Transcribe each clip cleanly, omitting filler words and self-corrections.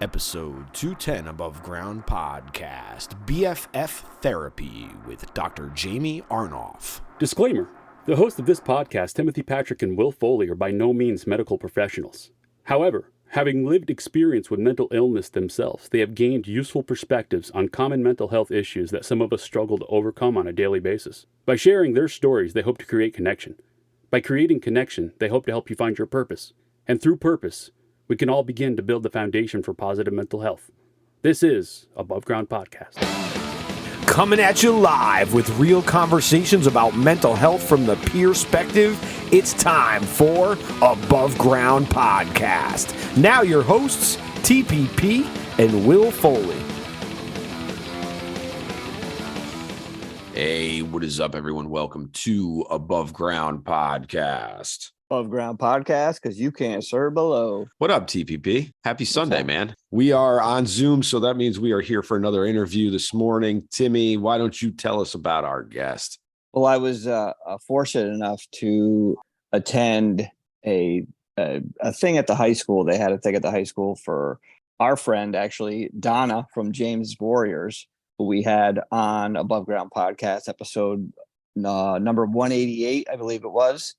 Episode 210 Above Ground Podcast, BFF Therapy with Dr.Jaimee Arnoff. Disclaimer. The hosts of this podcast, Timothy Patrick and Will Foley, are by no means medical professionals. However, having lived experience with mental illness themselves, they have gained useful perspectives on common mental health issues that some of us struggle to overcome on a daily basis. By sharing their stories, they hope to create connection. By creating connection, they hope to help you find your purpose. And through purpose, we can all begin to build the foundation for positive mental health. This is Above Ground Podcast. Coming at you live with real conversations about mental health from the peer perspective, it's time for Above Ground Podcast. Now your hosts, TPP and Will Foley. Hey, what is up, everyone? Welcome to Above Ground Podcast. Above Ground Podcast, because you can't serve below. What up, TPP? Happy Sunday, man. We are on Zoom, so that means we are here for another interview this morning. Timmy, why don't you tell us about our guest? Well, I was fortunate enough to attend a thing at the high school. They had a thing at the high school for our friend, actually, Donna from James Warriors, who we had on Above Ground Podcast, episode number 188, I believe it was.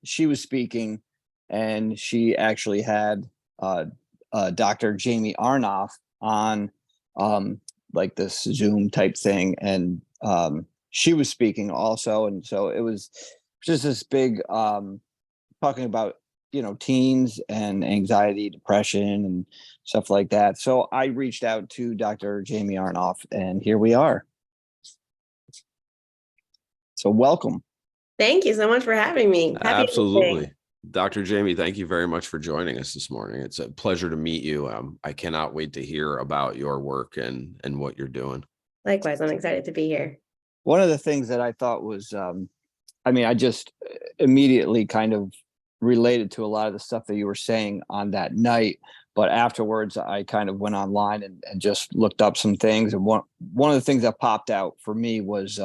She was speaking, and she actually had Dr.Jaimee Arnoff on like this Zoom type thing, and she was speaking also. And so it was just this big talking about, teens and anxiety, depression, and stuff like that. So I reached out to Dr. Jaimee Arnoff, and here we are. So welcome. Thank you so much for having me. Absolutely. Dr. Jaimee, thank you very much for joining us this morning. It's a pleasure to meet you. I cannot wait to hear about your work and what you're doing. Likewise, I'm excited to be here. One of the things that I thought was, I just immediately kind of related to a lot of the stuff that you were saying on that night. But afterwards, I kind of went online and just looked up some things. And one of the things that popped out for me was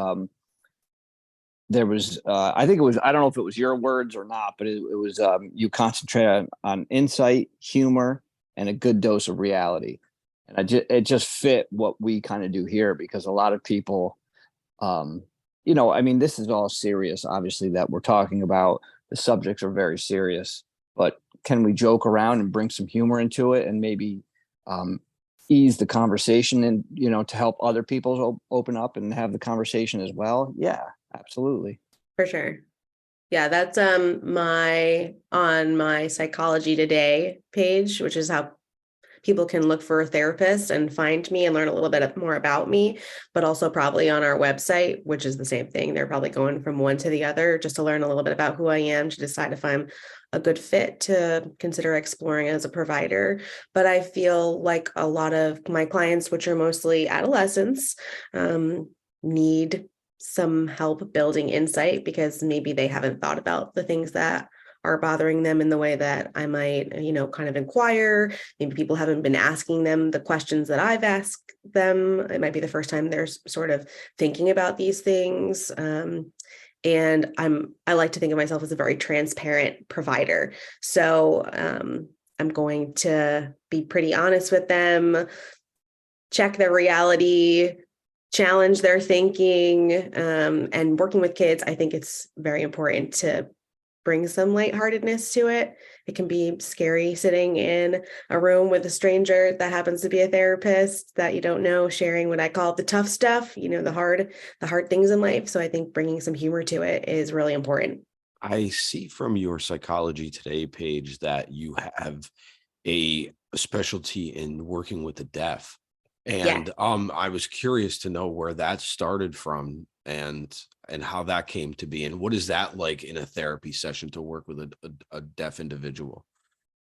there was, I think it was, I don't know if it was your words or not, but it was, you concentrate on insight, humor, and a good dose of reality. And it just fit what we kind of do here, because a lot of people, this is all serious, obviously, that we're talking about. The subjects are very serious, but can we joke around and bring some humor into it and maybe ease the conversation and, to help other people open up and have the conversation as well? Yeah. Absolutely. For sure. Yeah, that's on my Psychology Today page, which is how people can look for a therapist and find me and learn a little bit more about me, but also probably on our website, which is the same thing. They're probably going from one to the other just to learn a little bit about who I am, to decide if I'm a good fit to consider exploring as a provider. But I feel like a lot of my clients, which are mostly adolescents, need some help building insight, because maybe they haven't thought about the things that are bothering them in the way that I might, kind of inquire. Maybe people haven't been asking them the questions that I've asked them. It might be the first time they're sort of thinking about these things. And I like to think of myself as a very transparent provider. So I'm going to be pretty honest with them, check their reality, challenge their thinking, and working with kids. I think it's very important to bring some lightheartedness to it. It can be scary sitting in a room with a stranger that happens to be a therapist that you don't know, sharing what I call the tough stuff, the hard things in life. So I think bringing some humor to it is really important. I see from your Psychology Today page that you have a specialty in working with the deaf. And I was curious to know where that started from and how that came to be. And what is that like in a therapy session to work with a deaf individual?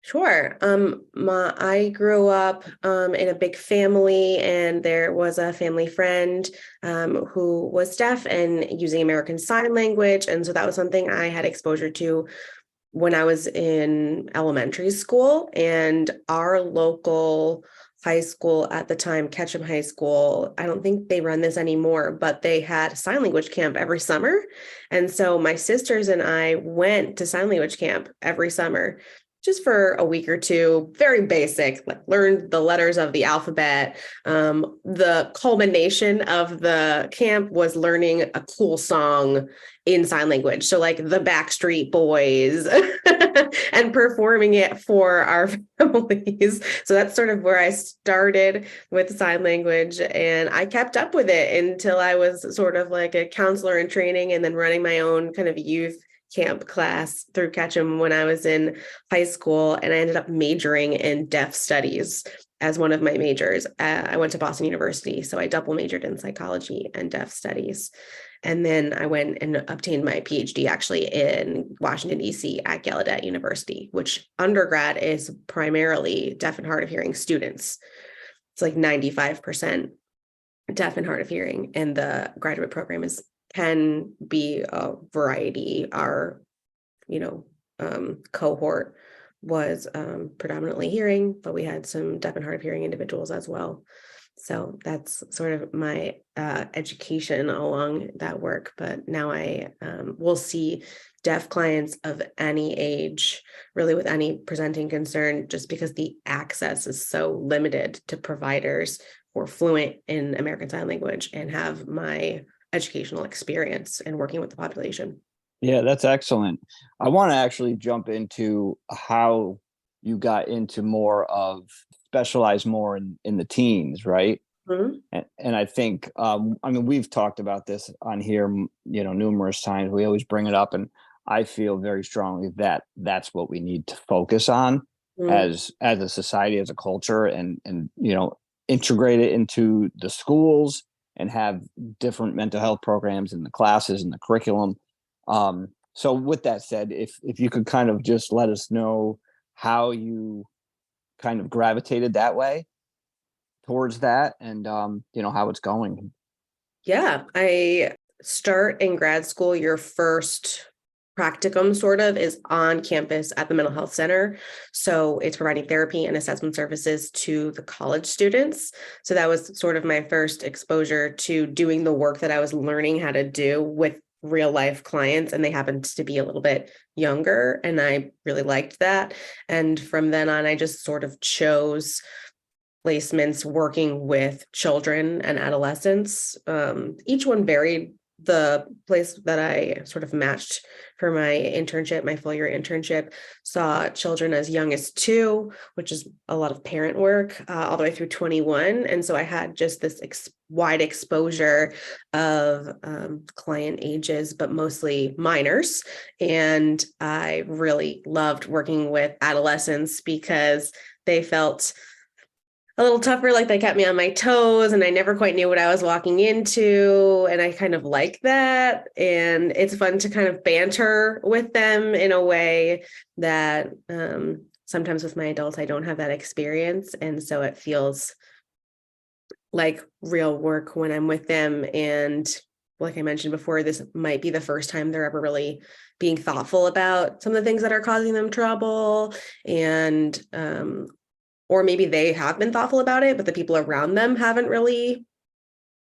Sure. I grew up in a big family, and there was a family friend who was deaf and using American Sign Language. And so that was something I had exposure to when I was in elementary school. And our local high school at the time, Ketchum High School, I don't think they run this anymore, but they had sign language camp every summer. And so my sisters and I went to sign language camp every summer. just for a week or two, very basic, like learned the letters of the alphabet. The culmination of the camp was learning a cool song in sign language. So like the Backstreet Boys and performing it for our families. So that's sort of where I started with sign language. And I kept up with it until I was sort of like a counselor in training and then running my own kind of youth camp class through Ketchum when I was in high school, and I ended up majoring in deaf studies as one of my majors. I went to Boston University, so I double majored in psychology and deaf studies. And then I went and obtained my PhD actually in Washington, D.C. at Gallaudet University, which undergrad is primarily deaf and hard of hearing students. It's like 95% deaf and hard of hearing, and the graduate program can be a variety. Our, cohort was predominantly hearing, but we had some deaf and hard of hearing individuals as well. So that's sort of my education along that work. But now I will see deaf clients of any age, really with any presenting concern, just because the access is so limited to providers who are fluent in American Sign Language and have my educational experience in working with the population. Yeah, that's excellent. I want to actually jump into how you got into more of specialize more in the teens, right? Mm-hmm. And I think, we've talked about this on here, numerous times. We always bring it up, and I feel very strongly that that's what we need to focus on as a society, as a culture, and integrate it into the schools and have different mental health programs in the classes and the curriculum. So with that said, if you could kind of just let us know how you kind of gravitated that way towards that, and how it's going. Yeah, I start in grad school. Your first practicum sort of is on campus at the mental health center. So it's providing therapy and assessment services to the college students. So that was sort of my first exposure to doing the work that I was learning how to do with real life clients. And they happened to be a little bit younger, and I really liked that. And from then on, I just sort of chose placements working with children and adolescents. Each one varied. The place that I sort of matched for my internship, my full year internship, saw children as young as 2, which is a lot of parent work, all the way through 21. And so I had just this wide exposure of client ages, but mostly minors. And I really loved working with adolescents because they felt a little tougher, like they kept me on my toes and I never quite knew what I was walking into. And I kind of like that. And it's fun to kind of banter with them in a way that sometimes with my adults, I don't have that experience. And so it feels like real work when I'm with them. And like I mentioned before, this might be the first time they're ever really being thoughtful about some of the things that are causing them trouble. And or maybe they have been thoughtful about it, but the people around them haven't really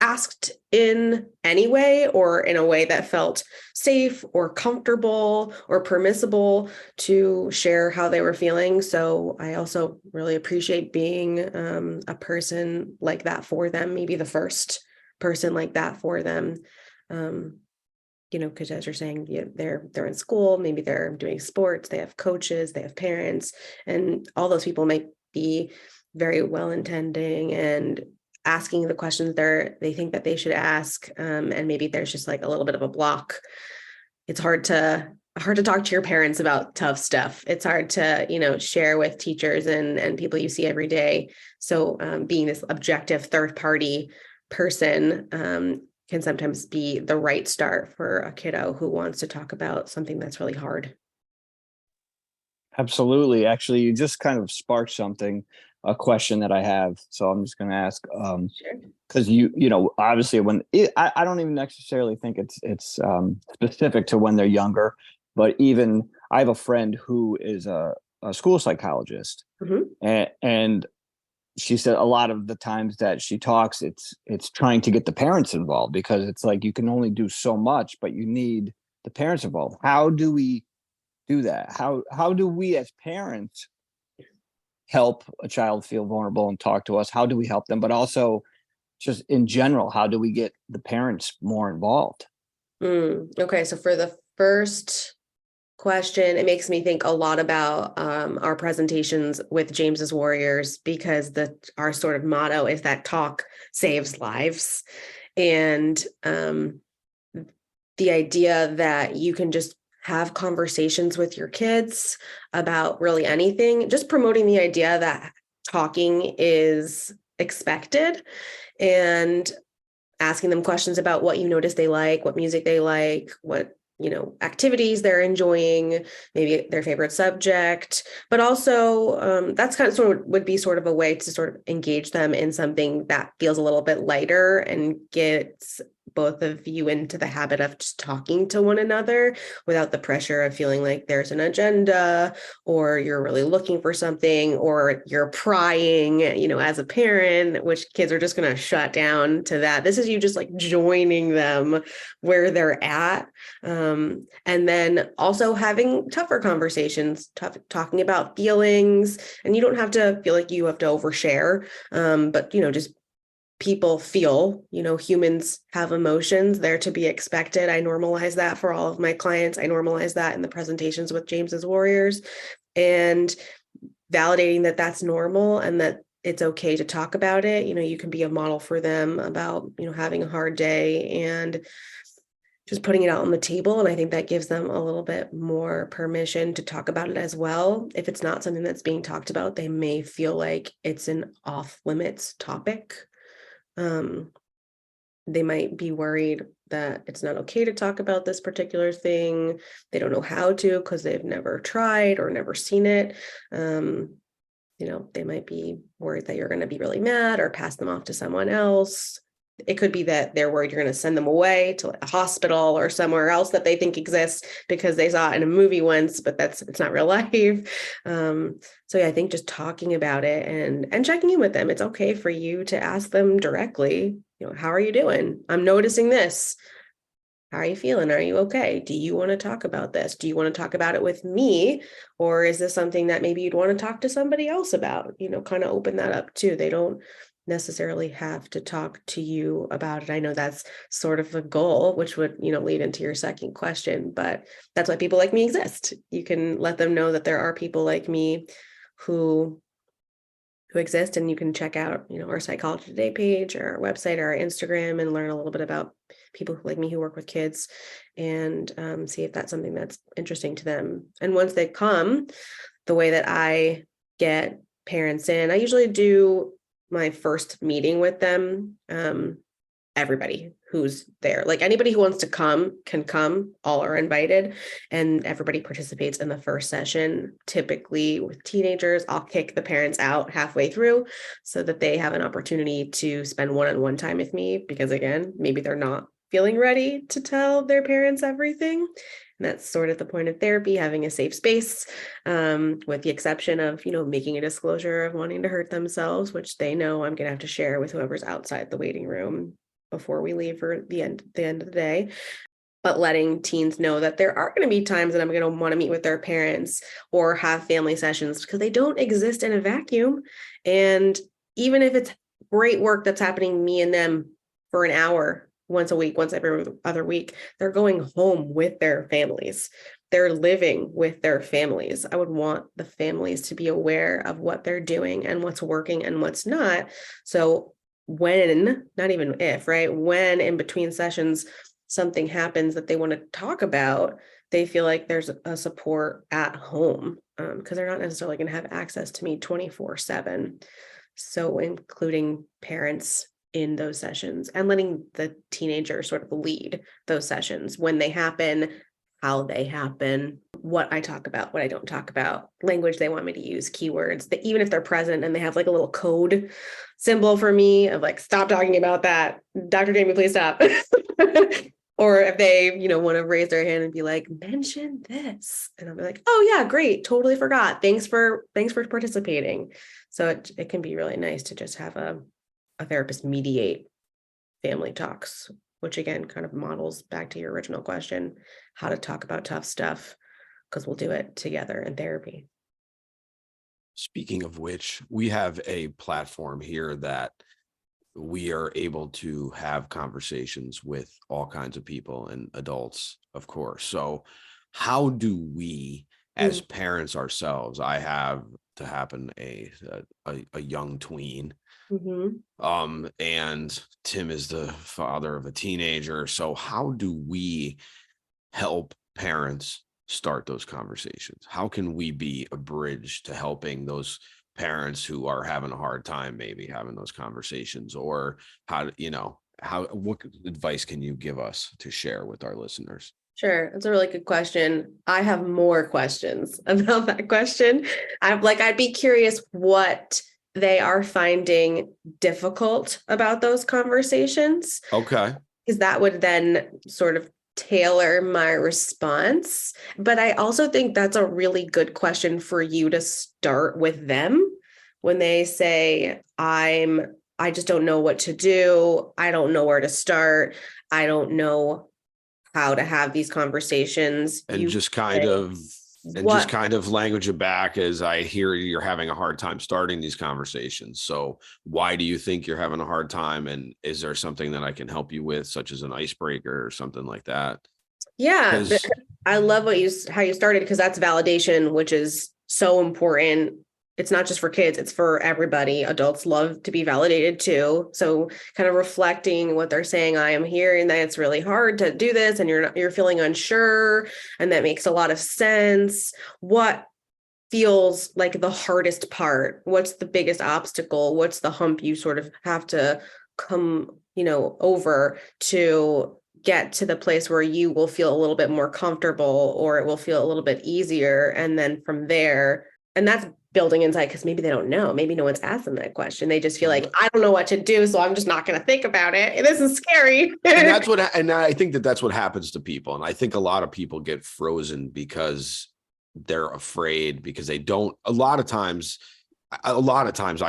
asked in any way or in a way that felt safe or comfortable or permissible to share how they were feeling. So I also really appreciate being a person like that for them, maybe the first person like that for them. Because as you're saying, they're in school, maybe they're doing sports, they have coaches, they have parents, and all those people might be very well intending and asking the questions they think that they should ask, and maybe there's just like a little bit of a block. It's hard to talk to your parents about tough stuff. It's hard to share with teachers and people you see every day. So being this objective third party person can sometimes be the right start for a kiddo who wants to talk about something that's really hard. Absolutely. Actually, you just kind of sparked a question that I have. So I'm just going to ask, because obviously I don't even necessarily think it's specific to when they're younger, but even I have a friend who is a school psychologist, and she said a lot of the times that she talks, it's trying to get the parents involved, because it's like you can only do so much, but you need the parents involved. How do we do that? How do we as parents help a child feel vulnerable and talk to us? How do we help them? But also, just in general, how do we get the parents more involved? Okay, so for the first question, it makes me think a lot about our presentations with James's Warriors, because our sort of motto is that talk saves lives. And the idea that you can just have conversations with your kids about really anything, just promoting the idea that talking is expected, and asking them questions about what you notice they like, what music they like, what activities they're enjoying, maybe their favorite subject, but also that's kind of would be sort of a way to sort of engage them in something that feels a little bit lighter and gets both of you into the habit of just talking to one another without the pressure of feeling like there's an agenda, or you're really looking for something, or you're prying, as a parent, which kids are just going to shut down to that. This is you just like joining them where they're at. And then also having tougher conversations, talking about feelings, and you don't have to feel like you have to overshare, but just people feel, humans have emotions. They're to be expected. I normalize that for all of my clients. I normalize that in the presentations with James's Warriors, and validating that that's normal and that it's okay to talk about it. You can be a model for them about, having a hard day and just putting it out on the table. And I think that gives them a little bit more permission to talk about it as well. If it's not something that's being talked about, they may feel like it's an off limits topic. They might be worried that it's not okay to talk about this particular thing. They don't know how to because they've never tried or never seen it. They might be worried that you're going to be really mad or pass them off to someone else. It could be that they're worried you're going to send them away to a hospital or somewhere else that they think exists because they saw it in a movie once, but it's not real life. So yeah, I think just talking about it and checking in with them. It's okay for you to ask them directly, how are you doing? I'm noticing this. How are you feeling? Are you okay? Do you want to talk about this? Do you want to talk about it with me? Or is this something that maybe you'd want to talk to somebody else about? Kind of open that up too. They don't necessarily have to talk to you about it. I know that's sort of a goal, which would, lead into your second question, but that's why people like me exist. You can let them know that there are people like me who exist, and you can check out, our Psychology Today page or our website or our Instagram and learn a little bit about people like me who work with kids, and see if that's something that's interesting to them. And once they come, the way that I get parents in, I usually do my first meeting with them. Everybody who's there, like anybody who wants to come can come, all are invited, and everybody participates in the first session. Typically with teenagers, I'll kick the parents out halfway through so that they have an opportunity to spend one-on-one time with me, because again, maybe they're not feeling ready to tell their parents everything. And that's sort of the point of therapy, having a safe space, with the exception of, making a disclosure of wanting to hurt themselves, which they know I'm going to have to share with whoever's outside the waiting room before we leave for the end of the day. But letting teens know that there are going to be times that I'm going to want to meet with their parents or have family sessions, because they don't exist in a vacuum. And even if it's great work that's happening, me and them for an hour, once a week, once every other week, they're going home with their families. They're living with their families. I would want the families to be aware of what they're doing and what's working and what's not. So when, not even if, right, when in between sessions something happens that they want to talk about, they feel like there's a support at home, because they're not necessarily going to have access to me 24/7. So including parents in those sessions and letting the teenager sort of lead those sessions, when they happen, how they happen, what I talk about, what I don't talk about, language they want me to use, keywords, that even if they're present and they have like a little code symbol for me of like, stop talking about that, Dr. Jaimee, please stop. Or if they, want to raise their hand and be like, mention this. And I'll be like, oh yeah, great. Totally forgot. Thanks for participating. So it can be really nice to just have a therapist mediate family talks, which again kind of models back to your original question, how to talk about tough stuff because we'll do it together in therapy. Speaking of which, we have a platform here that we are able to have conversations with all kinds of people and adults, of course. So how do we, as parents ourselves, I have to happen a young tween, and Tim is the father of a teenager. So how do we help parents start those conversations? How can we be a bridge to helping those parents who are having a hard time maybe having those conversations? Or what advice can you give us to share with our listeners? Sure. That's a really good question. I have more questions about that question. I'd be curious what they are finding difficult about those conversations. Okay. Because that would then sort of tailor my response. But I also think that's a really good question for you to start with them when they say, I just don't know what to do. I don't know where to start. I don't know how to have these conversations. And just kind of language it back as, I hear you're having a hard time starting these conversations. So why do you think you're having a hard time? And is there something that I can help you with, such as an icebreaker or something like that? Yeah. I love how you started, because that's validation, which is so important. It's not just for kids, it's for everybody. Adults love to be validated too. So kind of reflecting what they're saying, I am hearing that it's really hard to do this and you're feeling unsure. And that makes a lot of sense. What feels like the hardest part? What's the biggest obstacle? What's the hump you sort of have to come, over to get to the place where you will feel a little bit more comfortable, or it will feel a little bit easier. And then from there, and that's building insight, because maybe they don't know. Maybe no one's asked them that question. They just feel like, I don't know what to do, so I'm just not going to think about it. This is scary. and I think that's what happens to people. And I think a lot of people get frozen because they're afraid, because they don't, a lot of times, I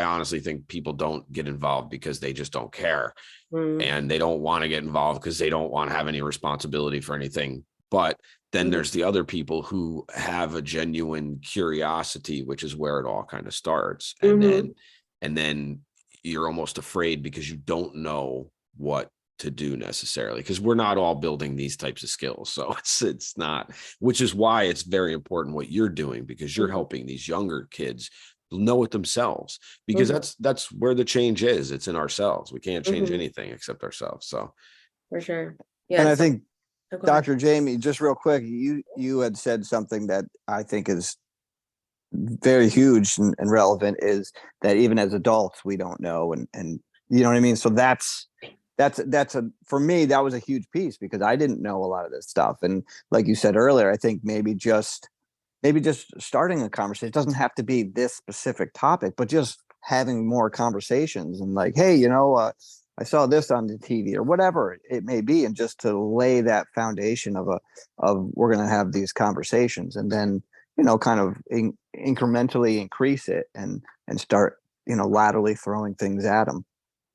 honestly think people don't get involved because they just don't care. And they don't want to get involved because they don't want to have any responsibility for anything. But then there's the other people who have a genuine curiosity, which is where it all kind of starts. And then you're almost afraid because you don't know what to do necessarily, because we're not all building these types of skills. So it's not, which is why it's very important what you're doing, because you're helping these younger kids know it themselves, because that's where the change is. It's in ourselves. We can't change anything except ourselves. So for sure. Yeah. And I think Dr. Jaimee, just real quick, you had said something that I think is very huge and relevant, is that even as adults, we don't know. And you know what I mean? So that's for me, that was a huge piece, because I didn't know a lot of this stuff. And like you said earlier, I think maybe just starting a conversation, it doesn't have to be this specific topic, but just having more conversations and like, hey, I saw this on the TV or whatever it may be. And just to lay that foundation of we're going to have these conversations, and then, kind of incrementally increase it and start, laterally throwing things at them.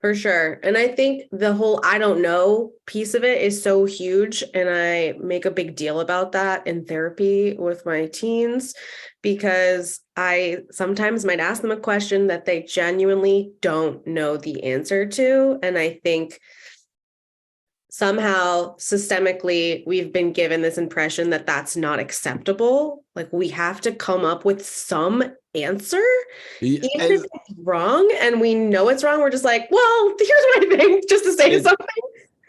For sure. And I think the whole I don't know piece of it is so huge. And I make a big deal about that in therapy with my teens, because I sometimes might ask them a question that they genuinely don't know the answer to. And I think somehow systemically we've been given this impression that that's not acceptable. Like, we have to come up with some answer, even if it's wrong and we know it's wrong. We're just like, well, here's what I think, just to say something.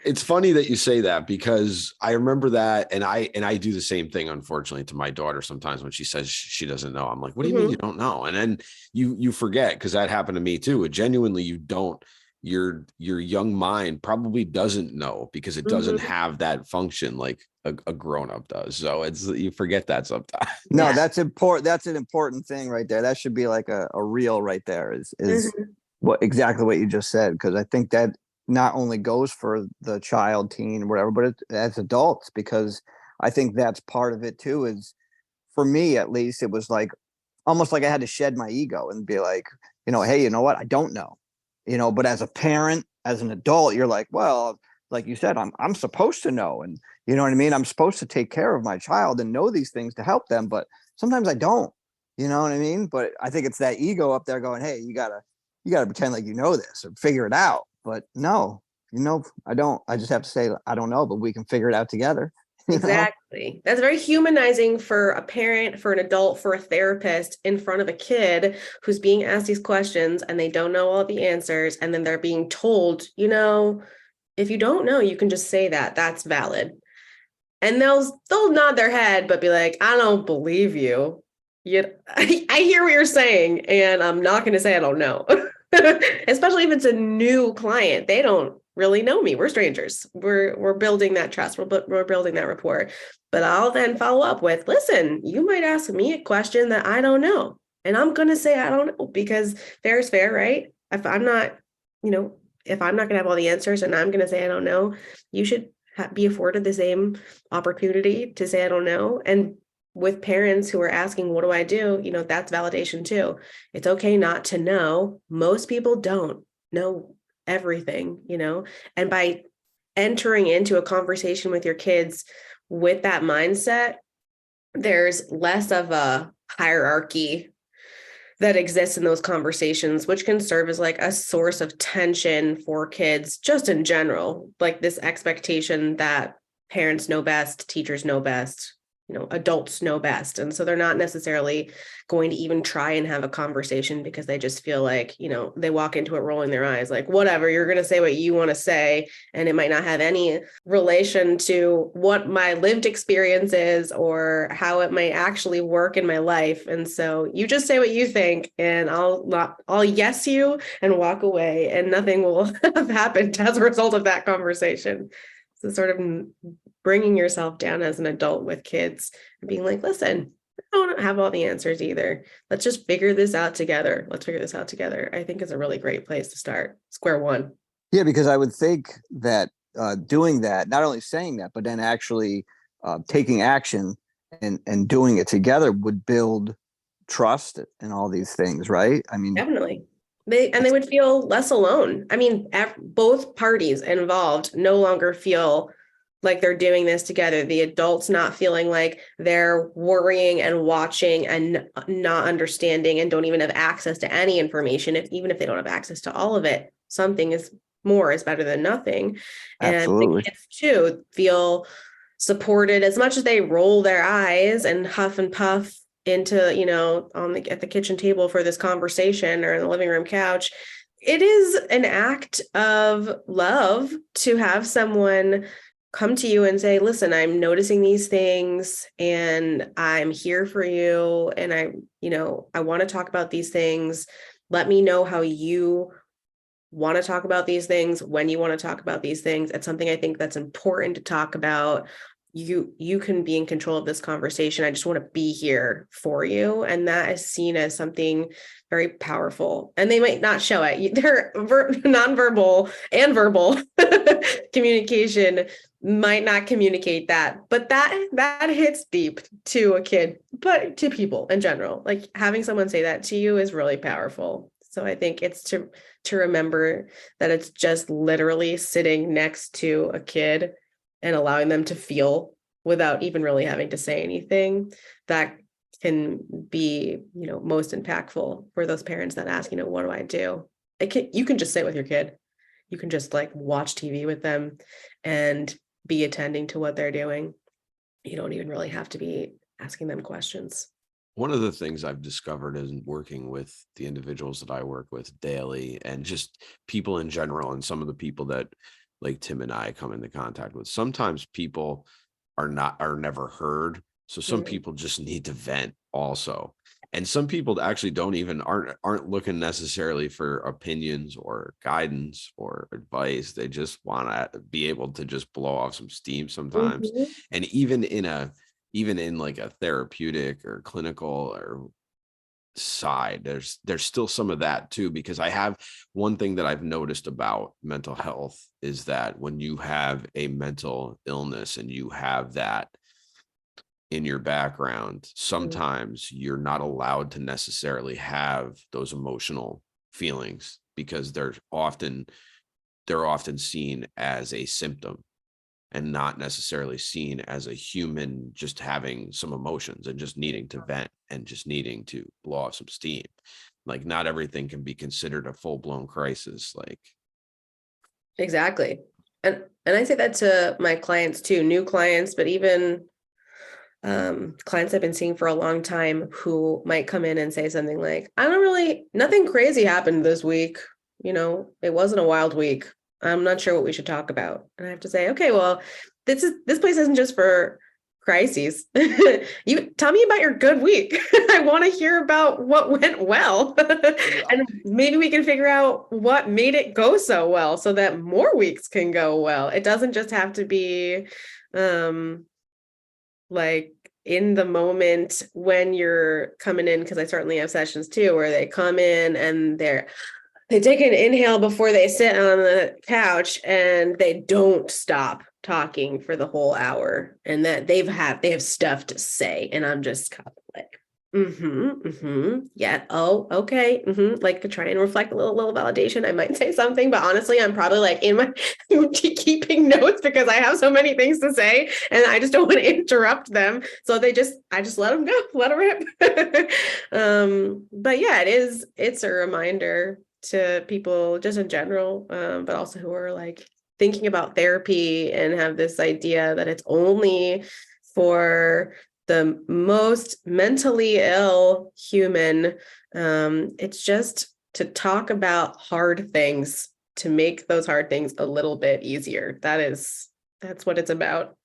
It's funny that you say that, because I remember that, and I do the same thing, unfortunately, to my daughter sometimes when she says she doesn't know. I'm like, what do you mean you don't know? And then you forget, because that happened to me too. Genuinely, you don't. Your young mind probably doesn't know, because it doesn't have that function like a grown-up does. So you forget that sometimes. No, that's important. That's an important thing right there. That should be like a reel right there, is exactly what you just said. Because I think that not only goes for the child, teen, whatever, but as adults, because I think that's part of it too. Is, for me at least, it was like almost like I had to shed my ego and be like, hey, you know what? I don't know. But as a parent, as an adult, you're like, well, like you said, I'm supposed to know. And, You know what I mean? I'm supposed to take care of my child and know these things to help them, but sometimes I don't. You know what I mean? But I think it's that ego up there going, hey, you gotta pretend like you know this or figure it out. But no, I don't. I just have to say I don't know, but we can figure it out together. Exactly. That's very humanizing for a parent, for an adult, for a therapist in front of a kid who's being asked these questions and they don't know all the answers. And then they're being told, if you don't know, you can just say that. That's valid. And they'll nod their head, but be like, I don't believe you. I hear what you're saying, and I'm not going to say I don't know. Especially if it's a new client. They don't really know me. We're strangers. We're building that trust. We're building that rapport. But I'll then follow up with, listen, you might ask me a question that I don't know. And I'm going to say I don't know, because fair is fair, right? If I'm not going to have all the answers and I'm going to say I don't know, you should be afforded the same opportunity to say I don't know. And with parents who are asking, what do I do? That's validation too. It's okay not to know. Most people don't know everything, and by entering into a conversation with your kids with that mindset, there's less of a hierarchy that exists in those conversations, which can serve as like a source of tension for kids just in general, like this expectation that parents know best, teachers know best, adults know best. And so they're not necessarily going to even try and have a conversation because they just feel like, they walk into it rolling their eyes, like, whatever, you're going to say what you want to say. And it might not have any relation to what my lived experience is or how it might actually work in my life. And so you just say what you think and I'll yes you and walk away, and nothing will have happened as a result of that conversation. So sort of bringing yourself down as an adult with kids and being like, listen, I don't have all the answers either. Let's just figure this out together. I think is a really great place to start. Square one. Yeah, because I would think that doing that, not only saying that, but then actually taking action and doing it together would build trust and all these things, right? I mean, definitely. They would feel less alone. I mean, both parties involved no longer feel like they're doing this together. The adults not feeling like they're worrying and watching and not understanding and don't even have access to any information. Even if they don't have access to all of it, something is better than nothing. absolutely. And the kids too feel supported, as much as they roll their eyes and huff and puff into, at the kitchen table for this conversation or in the living room couch. It is an act of love to have someone come to you and say, listen, I'm noticing these things and I'm here for you. And I want to talk about these things. Let me know how you want to talk about these things, when you want to talk about these things. It's something I think that's important to talk about. You can be in control of this conversation. I just want to be here for you. And that is seen as something very powerful. And they might not show it. Their nonverbal and verbal communication might not communicate that, but that hits deep to a kid, but to people in general. Like having someone say that to you is really powerful. So I think it's to remember that it's just literally sitting next to a kid and allowing them to feel without even really having to say anything, that can be, most impactful for those parents that ask, what do I do? You can just sit with your kid. You can just like watch TV with them and be attending to what they're doing. You don't even really have to be asking them questions. One of the things I've discovered in working with the individuals that I work with daily and just people in general, and some of the people that like Tim and I come into contact with, sometimes people are never heard. So some people just need to vent also. And some people actually aren't looking necessarily for opinions or guidance or advice. They just want to be able to just blow off some steam sometimes. And even in like a therapeutic or clinical or side, there's still some of that too, because I have one thing that I've noticed about mental health is that when you have a mental illness and you have that in your background, sometimes you're not allowed to necessarily have those emotional feelings because they're often seen as a symptom. and not necessarily seen as a human just having some emotions and just needing to vent and just needing to blow off some steam. Like, not everything can be considered a full-blown crisis. Like, Exactly. And I say that to my clients too, new clients, but even clients I've been seeing for a long time who might come in and say something like, nothing crazy happened this week. It wasn't a wild week. I'm not sure what we should talk about. And I have to say, okay, well, this place isn't just for crises. You tell me about your good week. I want to hear about what went well. And maybe we can figure out what made it go so well so that more weeks can go well. It doesn't just have to be like in the moment when you're coming in, because I certainly have sessions too where they come in and they take an inhale before they sit on the couch and they don't stop talking for the whole hour, and that they have stuff to say, and I'm just kind of like, yeah, oh, okay, like to try and reflect a little validation. I might say something, but honestly, I'm probably like in my keeping notes because I have so many things to say, and I just don't want to interrupt them. So I just let them go, let them rip. But yeah, it's a reminder to people just in general, but also who are like thinking about therapy and have this idea that it's only for the most mentally ill human. It's just to talk about hard things, to make those hard things a little bit easier. That's what it's about.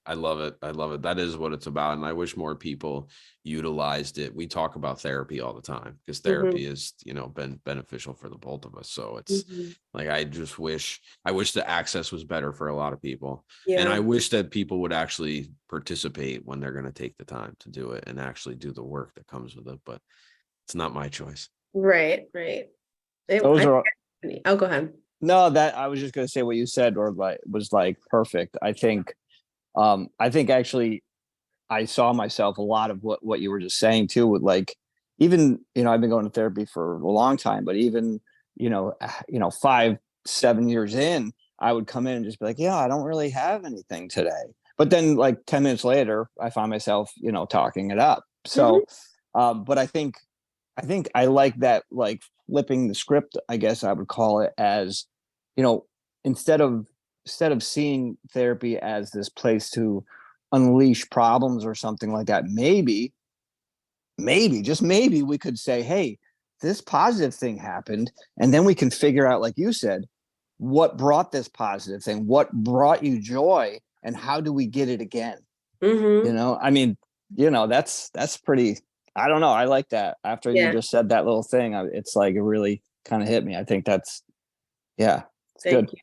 I love it. I love it. That is what it's about. And I wish more people utilized it. We talk about therapy all the time because therapy is, been beneficial for the both of us. So it's like, I wish the access was better for a lot of people. Yeah. And I wish that people would actually participate when they're going to take the time to do it and actually do the work that comes with it. But it's not my choice. Right. Oh, go ahead. No, that I was just going to say what you said was perfect. I think actually I saw myself a lot of what you were just saying too, with like, even, I've been going to therapy for a long time, but even, 5-7 years in, I would come in and just be like, yeah, I don't really have anything today. But then like 10 minutes later, I find myself, talking it up. So, but I think I like that, like flipping the script, I guess I would call it, as, instead of seeing therapy as this place to unleash problems or something like that, maybe just maybe we could say, hey, this positive thing happened, and then we can figure out, like you said, what brought this positive thing, what brought you joy, and how do we get it again? I mean, that's pretty, I don't know, I like that. After you just said that little thing, it's like it really kind of hit me. I think that's it's Thank good. you.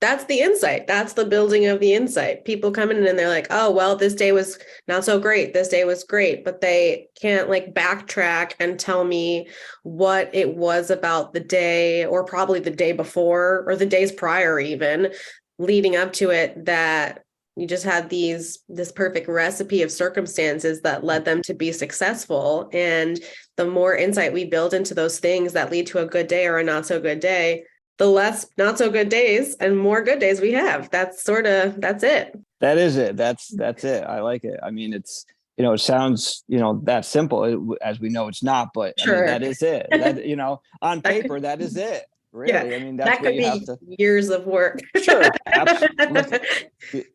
That's the insight. That's the building of the insight. People come in and they're like, oh, well, this day was not so great. This day was great, but they can't like backtrack and tell me what it was about the day, or probably the day before or the days prior, even leading up to it, that you just had this perfect recipe of circumstances that led them to be successful. And the more insight we build into those things that lead to a good day or a not so good day, the less not so good days and more good days we have. That's it. That is it. That's it. I like it. I mean, it's, it sounds, that simple, as we know it's not, but Sure. I mean, that is it. That, on paper, that is it. Really. Yeah, I mean, that's that what could you have to. years of work. Sure.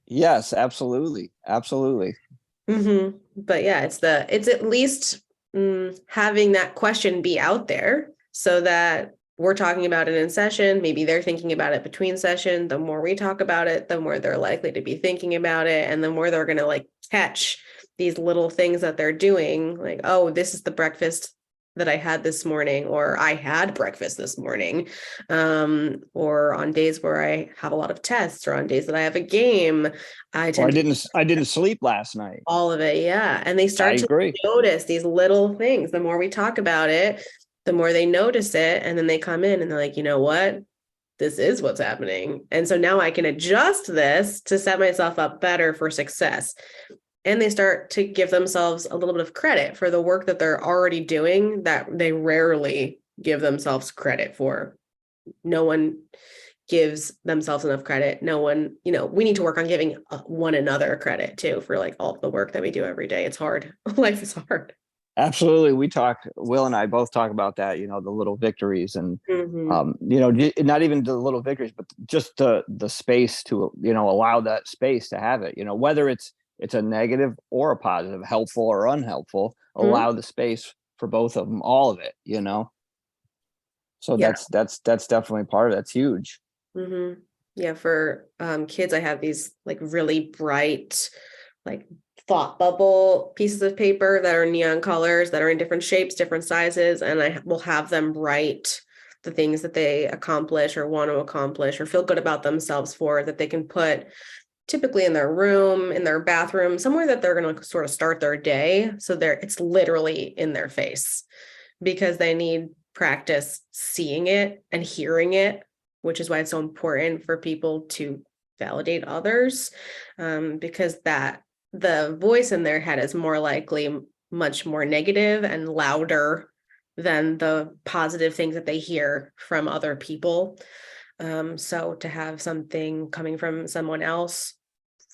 Yes, absolutely. Absolutely. But yeah, it's at least having that question be out there so that we're talking about it in session. Maybe they're thinking about it between session. The more we talk about it, the more they're likely to be thinking about it. And the more they're going to like catch these little things that they're doing. Like, oh, this is the breakfast that I had this morning, or I had breakfast this morning. Or on days where I have a lot of tests, or on days that I have a game, I didn't sleep last night. All of it. Yeah. And they start to notice these little things. The more we talk about it, the more they notice it, and then they come in and they're like, you know what? This is what's happening. And so now I can adjust this to set myself up better for success. And they start to give themselves a little bit of credit for the work that they're already doing that they rarely give themselves credit for. No one gives themselves enough credit. No one, we need to work on giving one another credit too for like all the work that we do every day. It's hard. Life is hard. Absolutely. Will and I both talk about that, the little victories and, not even the little victories, but just the space to, allow that space to have it, whether it's a negative or a positive, helpful or unhelpful, allow the space for both of them, all of it, So Yeah. that's definitely part of it. That's huge. Mm-hmm. Yeah. For kids, I have these like really bright, like thought bubble pieces of paper that are neon colors that are in different shapes, different sizes. And I will have them write the things that they accomplish or want to accomplish or feel good about themselves for, that they can put typically in their room, in their bathroom, somewhere that they're going to sort of start their day. So it's literally in their face, because they need practice seeing it and hearing it, which is why it's so important for people to validate others, because the voice in their head is more likely much more negative and louder than the positive things that they hear from other people. So to have something coming from someone else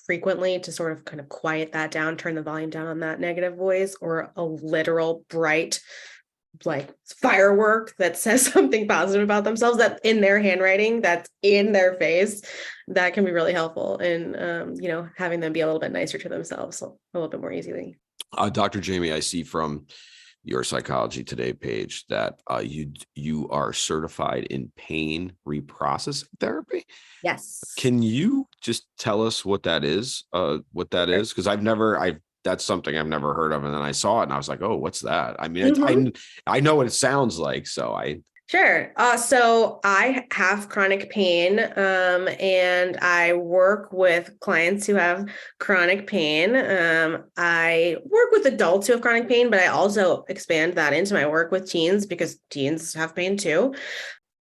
frequently to sort of kind of quiet that down, turn the volume down on that negative voice, or a literal bright like firework that says something positive about themselves, that in their handwriting, that's in their face, that can be really helpful in having them be a little bit nicer to themselves a little bit more easily. Dr. Jaimee, I see from your Psychology Today page that you are certified in pain reprocessing therapy. Yes. Can you just tell us what that is? Because that's something I've never heard of. And then I saw it and I was like, oh, what's that? I mean, I know what it sounds like. So Sure. So I have chronic pain, and I work with clients who have chronic pain. I work with adults who have chronic pain, but I also expand that into my work with teens, because teens have pain too.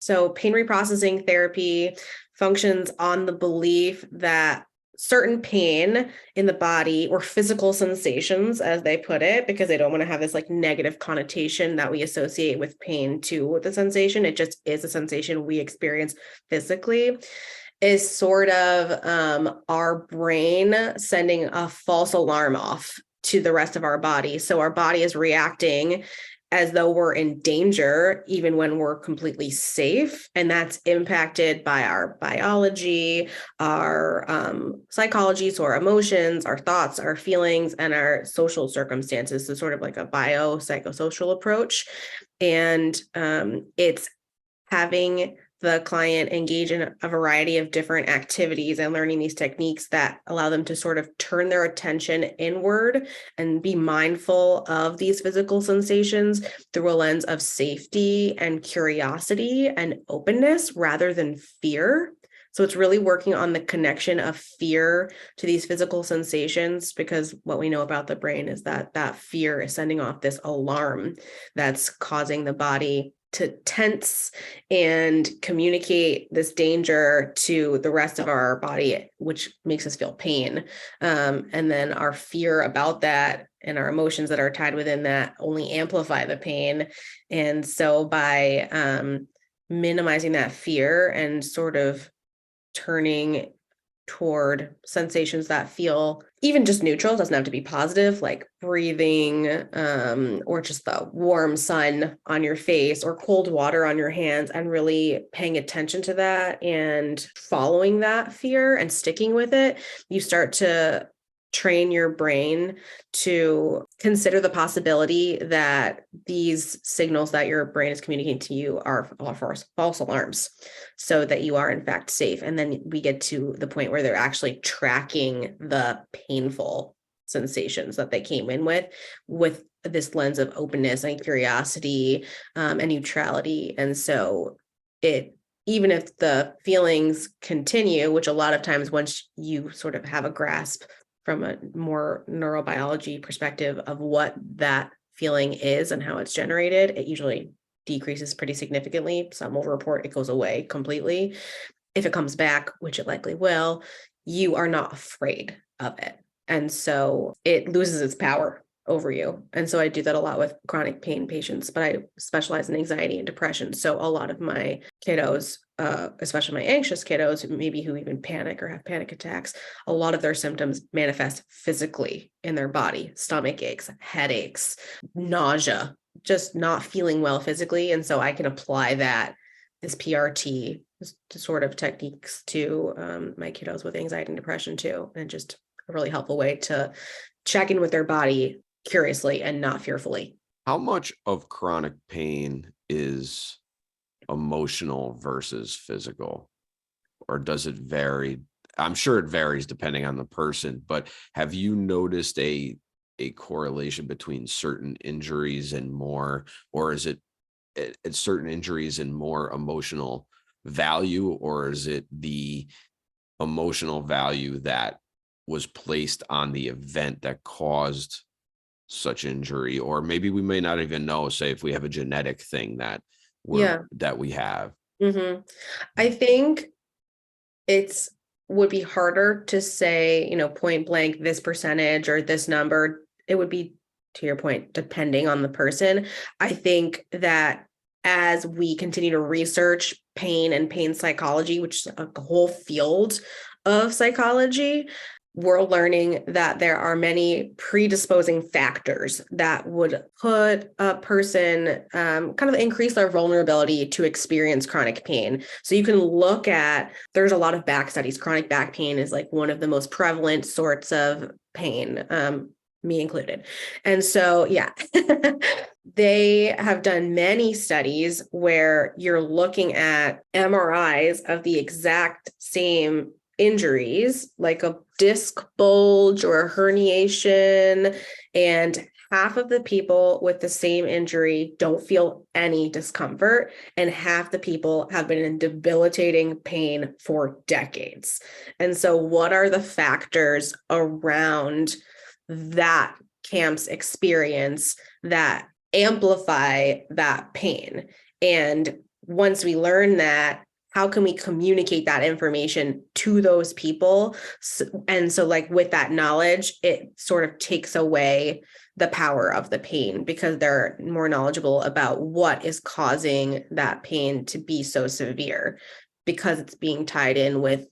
So pain reprocessing therapy functions on the belief that certain pain in the body, or physical sensations, as they put it, because they don't want to have this like negative connotation that we associate with pain too with the sensation. It just is a sensation we experience physically, is sort of our brain sending a false alarm off to the rest of our body. So our body is reacting as though we're in danger, even when we're completely safe. And that's impacted by our biology, our psychology, so our emotions, our thoughts, our feelings, and our social circumstances. So sort of like a biopsychosocial approach. And it's having the client engage in a variety of different activities and learning these techniques that allow them to sort of turn their attention inward and be mindful of these physical sensations through a lens of safety and curiosity and openness rather than fear. So it's really working on the connection of fear to these physical sensations, because what we know about the brain is that fear is sending off this alarm that's causing the body to tense and communicate this danger to the rest of our body, which makes us feel pain. And then our fear about that and our emotions that are tied within that only amplify the pain. And so by minimizing that fear and sort of turning toward sensations that feel even just neutral, doesn't have to be positive, like breathing, or just the warm sun on your face or cold water on your hands, and really paying attention to that and following that fear and sticking with it, you start to train your brain to consider the possibility that these signals that your brain is communicating to you are false alarms, so that you are in fact safe. And then we get to the point where they're actually tracking the painful sensations that they came in with this lens of openness and curiosity, and neutrality. And so even if the feelings continue, which a lot of times once you sort of have a grasp from a more neurobiology perspective of what that feeling is and how it's generated, it usually decreases pretty significantly. Some will report it goes away completely. If it comes back, which it likely will, you are not afraid of it. And so it loses its power over you. And so I do that a lot with chronic pain patients, but I specialize in anxiety and depression. So a lot of my kiddos especially my anxious kiddos, maybe who even panic or have panic attacks, a lot of their symptoms manifest physically in their body: stomach aches, headaches, nausea, just not feeling well physically. And so I can apply this PRT to sort of techniques to my kiddos with anxiety and depression too. And just a really helpful way to check in with their body curiously and not fearfully. How much of chronic pain is emotional versus physical, or does it vary? I'm sure it varies depending on the person, but have you noticed a correlation between certain injuries and more, or is it at certain injuries and more emotional value, or is it the emotional value that was placed on the event that caused such injury? Or maybe we may not even know, say if we have a genetic thing that we have. Mm-hmm. I think would be harder to say, point blank, this percentage or this number. It would be, to your point, depending on the person. I think that as we continue to research pain and pain psychology, which is a whole field of psychology, we're learning that there are many predisposing factors that would put a person kind of increase their vulnerability to experience chronic pain. So you can look at, there's a lot of back studies. Chronic back pain is like one of the most prevalent sorts of pain, me included. And so, yeah, they have done many studies where you're looking at MRIs of the exact same injuries, like a disc bulge or a herniation, and half of the people with the same injury don't feel any discomfort, and half the people have been in debilitating pain for decades. And so what are the factors around that camp's experience that amplify that pain? And once we learn that, how can we communicate that information to those people? And so like with that knowledge, it sort of takes away the power of the pain, because they're more knowledgeable about what is causing that pain to be so severe, because it's being tied in with,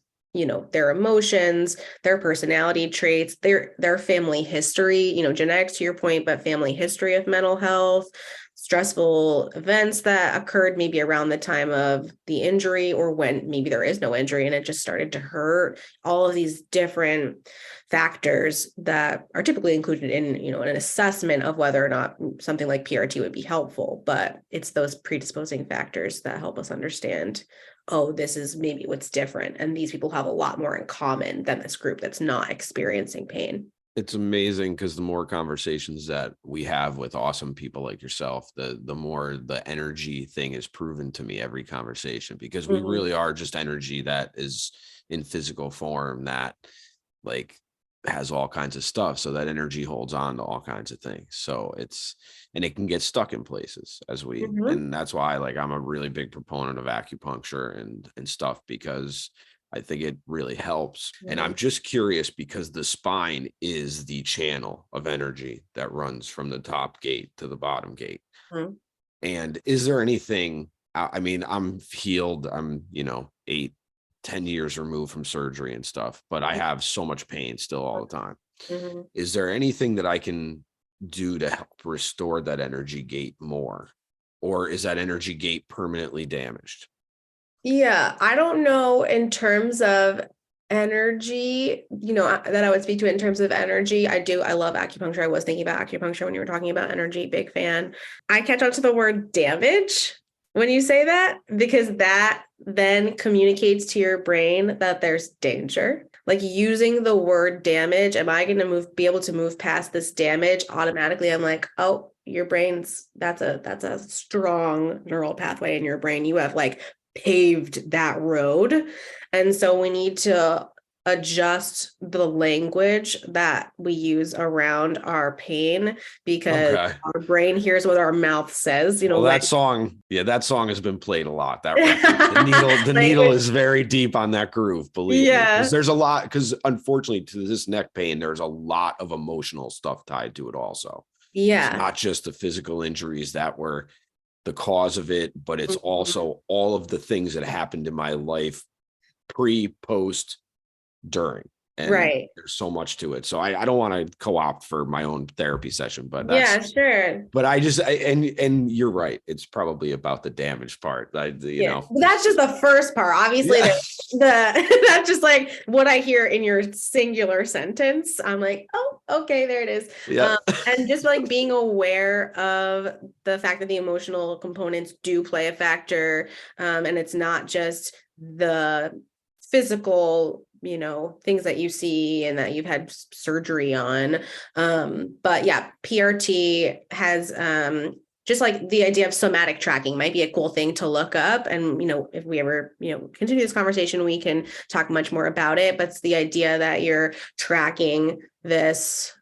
their emotions, their personality traits, their family history, genetics to your point, but family history of mental health, stressful events that occurred maybe around the time of the injury, or when maybe there is no injury and it just started to hurt. All of these different factors that are typically included in, an assessment of whether or not something like PRT would be helpful. But it's those predisposing factors that help us understand, oh, this is maybe what's different. And these people have a lot more in common than this group that's not experiencing pain. It's amazing, because the more conversations that we have with awesome people like yourself, the more the energy thing is proven to me every conversation, because we really are just energy that is in physical form that like has all kinds of stuff. So that energy holds on to all kinds of things. So and it can get stuck in places and that's why I'm a really big proponent of acupuncture and stuff, because I think it really helps. And I'm just curious, because the spine is the channel of energy that runs from the top gate to the bottom gate. And is there anything, I mean, I'm healed. I'm, 8-10 years removed from surgery and stuff, but I have so much pain still all the time. Is there anything that I can do to help restore that energy gate more? Or is that energy gate permanently damaged? Yeah, I don't know in terms of energy, that I would speak to in terms of energy. I love acupuncture. I was thinking about acupuncture when you were talking about energy, big fan. I catch on to the word damage when you say that, because that then communicates to your brain that there's danger. Like using the word damage, am I going to be able to move past this damage? Automatically, I'm like, oh, your brain's, that's a strong neural pathway in your brain. You have paved that road. And so we need to adjust the language that we use around our pain, because our brain hears what our mouth says. Well, that song has been played a lot. That record. The needle is very deep on that groove, believe me. Because there's a lot, because unfortunately to this neck pain, there's a lot of emotional stuff tied to it also. Yeah. It's not just the physical injuries that were the cause of it, but it's also all of the things that happened in my life pre, post, during. And Right. there's so much to it. So I don't want to co-opt for my own therapy session, but Yeah, sure. but and you're right. It's probably about the damage part. You know, that's just the first part. Obviously, that's just like what I hear in your singular sentence. I'm like, oh, okay, there it is. Yeah. And just like being aware of the fact that the emotional components do play a factor, and it's not just the physical, you know, things that you see and that you've had surgery on. But yeah, PRT has just like the idea of somatic tracking might be a cool thing to look up. And, you know, if we ever, you know, continue this conversation, we can talk much more about it. But it's the idea that you're tracking this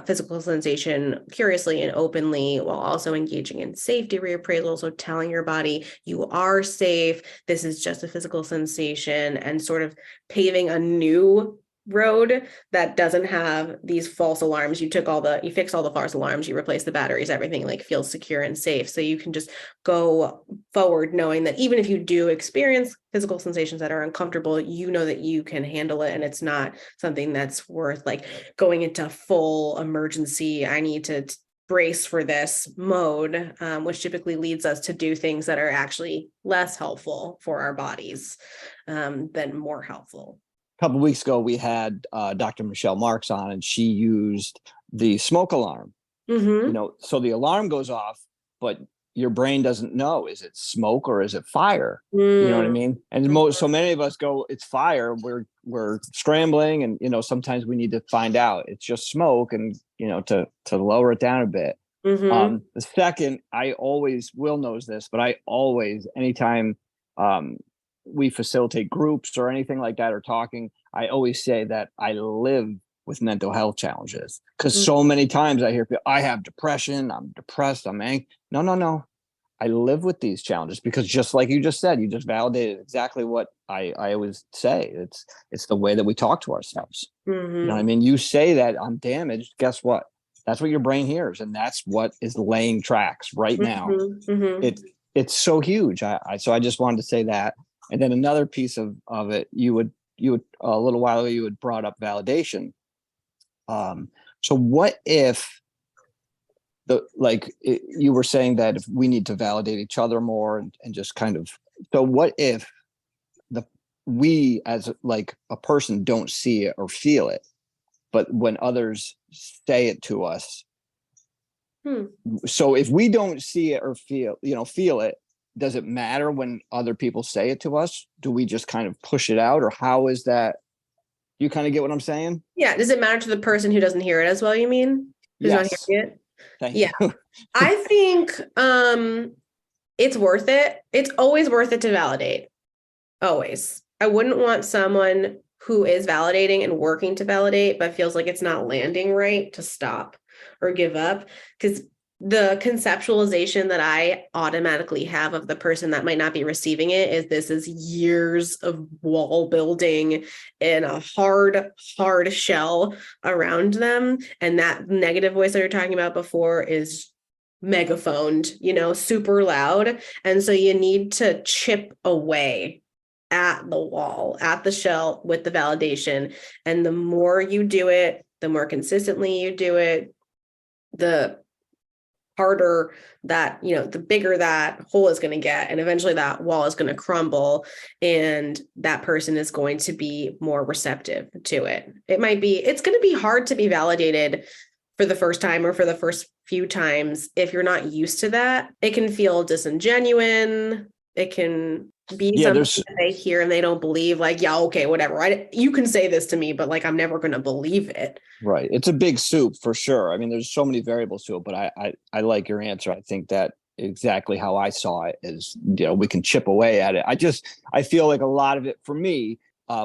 physical sensation curiously and openly, while also engaging in safety reappraisal. So telling your body you are safe, this is just a physical sensation, and sort of paving a new road that doesn't have these false alarms. You fixed all the false alarms, you replaced the batteries, everything like feels secure and safe. So you can just go forward knowing that even if you do experience physical sensations that are uncomfortable, you know that you can handle it, and it's not something that's worth like going into full emergency, I need to brace for this mode, which typically leads us to do things that are actually less helpful for our bodies than more helpful. Couple of weeks ago, we had Dr. Michelle Marks on, and she used the smoke alarm. You know, so the alarm goes off, but your brain doesn't know, is it smoke or is it fire? You know what I mean? And so many of us go, it's fire. We're scrambling, and you know, sometimes we need to find out it's just smoke, and you know, to lower it down a bit. The second, Will knows this, but I always, anytime we facilitate groups or anything like that, or talking, I always say that I live with mental health challenges, because so many times I hear people, I have depression, I'm depressed, I'm angry. No. I live with these challenges, because just like you just said, you just validated exactly what I always say. It's the way that we talk to ourselves. You know what I mean? You say that I'm damaged. Guess what? That's what your brain hears. And that's what is laying tracks right now. It's so huge. So I just wanted to say that. And then another piece of it, you would a little while ago, you had brought up validation. So what if you were saying that if we need to validate each other more and just kind of, so what if we as like a person don't see it or feel it, but when others say it to us, so if we don't see it or feel it, does it matter when other people say it to us? Do we just kind of push it out, or how is that? You kind of get what I'm saying? Yeah. Does it matter to the person who doesn't hear it as well, you mean? Who's not hearing it? Thank you. I think it's worth it. It's always worth it to validate. Always. I wouldn't want someone who is validating and working to validate, but feels like it's not landing right, to stop or give up. Because the conceptualization that I automatically have of the person that might not be receiving it is this is years of wall building in a hard shell around them. And that negative voice that you're talking about before is megaphoned, you know, super loud. And so you need to chip away at the wall, at the shell with the validation. And the more you do it, the more consistently you do it, the harder that, you know, the bigger that hole is going to get. And eventually that wall is going to crumble, and that person is going to be more receptive to it. It's going to be hard to be validated for the first time or for the first few times. If you're not used to that, it can feel disingenuine. It can be something that they hear and they don't believe, like, yeah, okay, whatever. You can say this to me, but like, I'm never going to believe it. Right. It's a big soup for sure. I mean, there's so many variables to it, but I like your answer. I think that exactly how I saw it is, you know, we can chip away at it. I feel like a lot of it for me,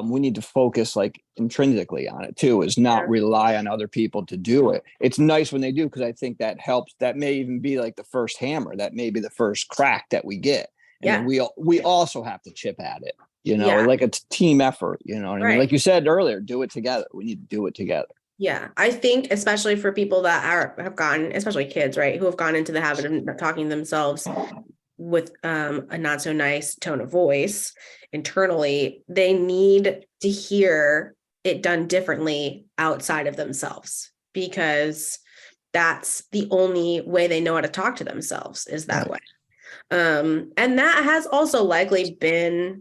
we need to focus like intrinsically on it too, is not rely on other people to do it. It's nice when they do, because I think that helps. That may even be like the first hammer, that may be the first crack that we get. And then we also have to chip at it, you know, like it's a team effort, you know what I mean? Like you said earlier, do it together. We need to do it together. Yeah, I think especially for people that have gone, especially kids, right, who have gone into the habit of talking to themselves with a not so nice tone of voice internally, they need to hear it done differently outside of themselves, because that's the only way they know how to talk to themselves is that way. And that has also likely been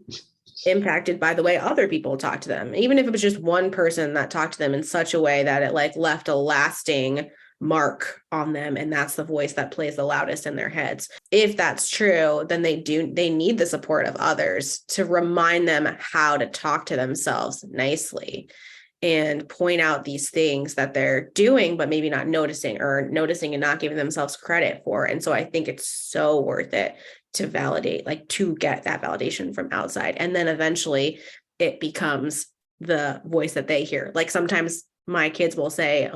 impacted by the way other people talk to them, even if it was just one person that talked to them in such a way that it like left a lasting mark on them, and that's the voice that plays the loudest in their heads. If that's true, then they need the support of others to remind them how to talk to themselves nicely and point out these things that they're doing but maybe not noticing, or noticing and not giving themselves credit for. And so I think it's so worth it to validate, like to get that validation from outside, and then eventually it becomes the voice that they hear. Like sometimes my kids will say,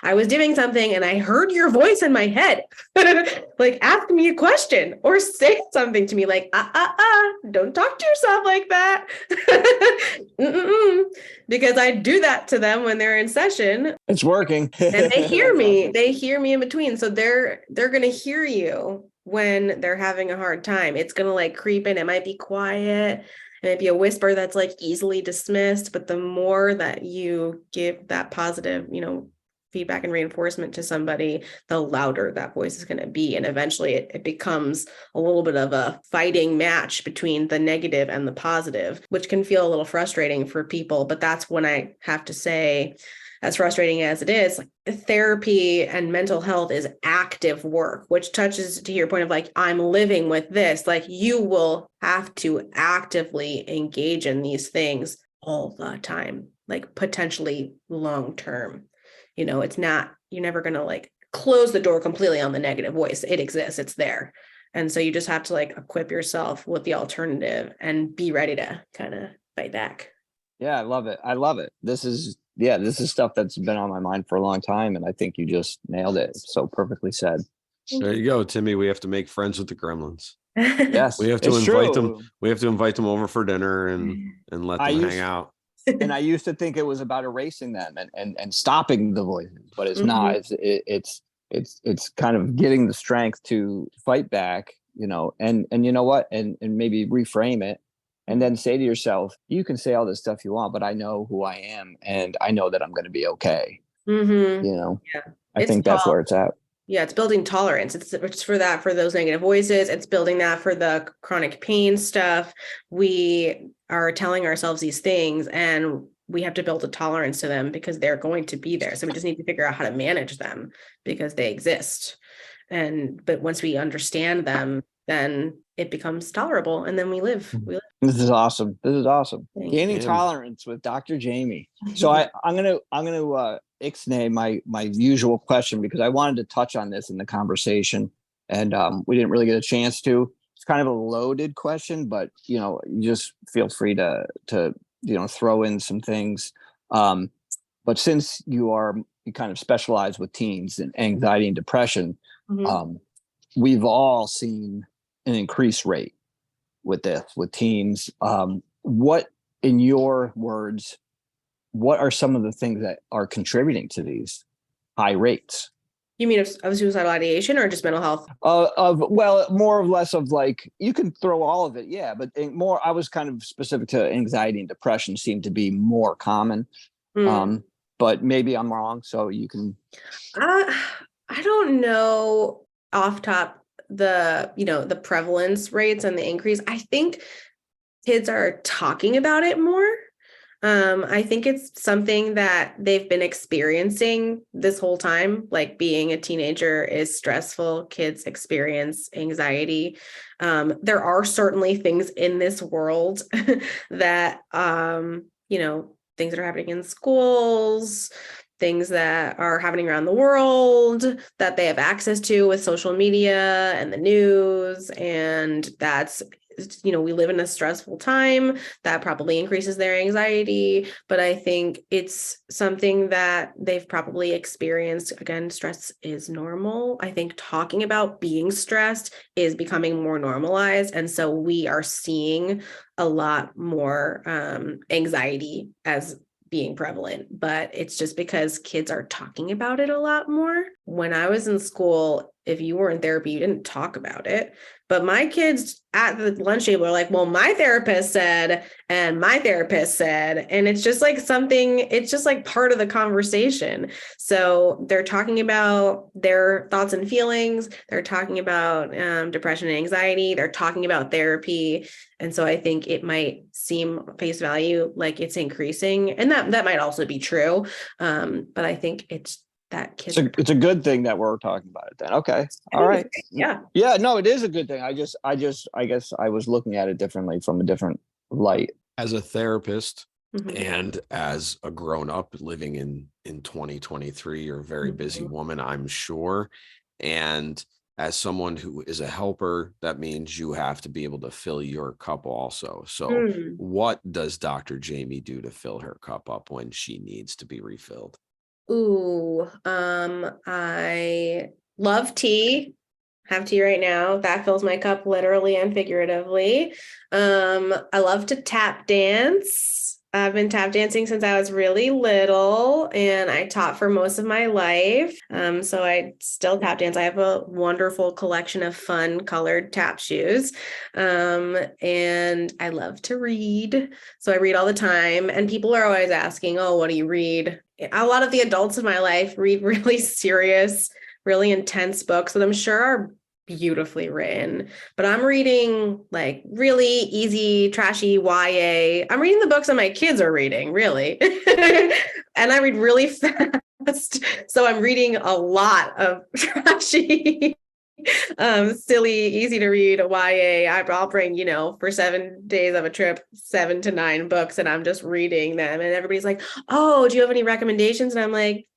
I was doing something and I heard your voice in my head. Like, ask me a question or say something to me like, don't talk to yourself like that. Because I do that to them when they're in session. It's working. And they hear me. They hear me in between. So they're going to hear you when they're having a hard time. It's going to like creep in. It might be quiet. It might be a whisper that's like easily dismissed. But the more that you give that positive, feedback and reinforcement to somebody, the louder that voice is going to be. And eventually it becomes a little bit of a fighting match between the negative and the positive, which can feel a little frustrating for people. But that's when I have to say, as frustrating as it is, like therapy and mental health is active work, which touches to your point of like, I'm living with this. Like you will have to actively engage in these things all the time, like potentially long term. It's not, you're never going to like close the door completely on the negative voice. It exists. It's there. And so you just have to like equip yourself with the alternative and be ready to kind of fight back. Yeah, I love it. This is stuff that's been on my mind for a long time. And I think you just nailed it. So perfectly said. There you go, Timmy. We have to make friends with the gremlins. Yes, we have to invite them. We have to invite them over for dinner and let them hang out. And I used to think it was about erasing them and stopping the voices, but it's not. It's kind of getting the strength to fight back, and you know what, and maybe reframe it, and then say to yourself, you can say all this stuff you want, but I know who I am, and I know that I'm going to be okay. Yeah. I think that's where it's at. Yeah, it's building tolerance. It's for those negative voices. It's building that for the chronic pain stuff. We are telling ourselves these things and we have to build a tolerance to them because they're going to be there. So we just need to figure out how to manage them because they exist. But once we understand them, then it becomes tolerable and then we live. This is awesome. Gaining tolerance with Dr. Jaimee. So I'm gonna ixnay my usual question because I wanted to touch on this in the conversation and we didn't really get a chance to. It's kind of a loaded question, but you just feel free to throw in some things. But since you kind of specialize with teens and anxiety and depression, we've all seen an increased rate with teens. What, in your words, what are some of the things that are contributing to these high rates? You mean of suicidal ideation or just mental health? Well, more or less of like, you can throw all of it. Yeah. But more, I was kind of specific to anxiety and depression seem to be more common. But maybe I'm wrong. So you can. I don't know off top the prevalence rates and the increase. I think kids are talking about it more. I think it's something that they've been experiencing this whole time. Like being a teenager is stressful. Kids experience anxiety. There are certainly things in this world that, things that are happening in schools, things that are happening around the world that they have access to with social media and the news. And that's, we live in a stressful time that probably increases their anxiety. But I think it's something that they've probably experienced. Again, stress is normal. I think talking about being stressed is becoming more normalized. And so we are seeing a lot more anxiety as being prevalent, but it's just because kids are talking about it a lot more. When I was in school, if you were in therapy, you didn't talk about it. But my kids at the lunch table are like, well, my therapist said, and my therapist said, and it's just like it's just like part of the conversation. So they're talking about their thoughts and feelings. They're talking about depression and anxiety. They're talking about therapy. And so I think it might seem face value like it's increasing. And that might also be true. But I think it's that kids. It's a good thing that we're talking about it then. Okay. All right. Yeah. Yeah, no, it is a good thing. I guess I was looking at it differently from a different light. As a therapist Mhm. and as a grown-up living in 2023, you're a very busy woman, I'm sure. And as someone who is a helper, that means you have to be able to fill your cup also. So what does Dr. Jaimee do to fill her cup up when she needs to be refilled? Ooh, I love tea. Have tea right now. That fills my cup literally and figuratively. I love to tap dance. I've been tap dancing since I was really little, and I taught for most of my life. So I still tap dance. I have a wonderful collection of fun colored tap shoes. And I love to read. So I read all the time, and people are always asking, oh, what do you read? A lot of the adults in my life read really serious, really intense books that I'm sure are beautifully written, but I'm reading like really easy, trashy YA. I'm reading the books that my kids are reading, really. And I read really fast. So I'm reading a lot of trashy, silly, easy to read YA. I'll bring, for 7 days of a trip, 7 to 9 books, and I'm just reading them. And everybody's like, oh, do you have any recommendations? And I'm like,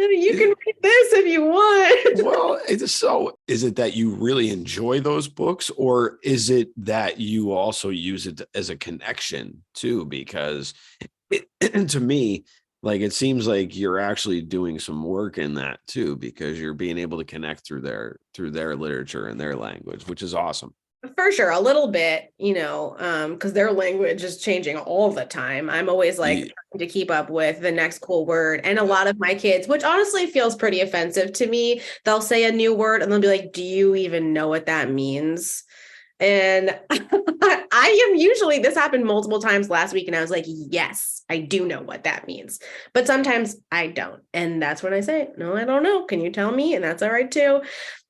you can read this if you want. Well, so is it that you really enjoy those books, or is it that you also use it as a connection too? Because to me, like, it seems like you're actually doing some work in that too, because you're being able to connect through their literature and their language, which is awesome. For sure, a little bit, because their language is changing all the time. I'm always like trying to keep up with the next cool word. And a lot of my kids, which honestly feels pretty offensive to me, they'll say a new word and they'll be like, do you even know what that means? And this happened multiple times last week, and I was like, yes, I do know what that means. But sometimes I don't. And that's when I say, no, I don't know. Can you tell me? And that's all right too.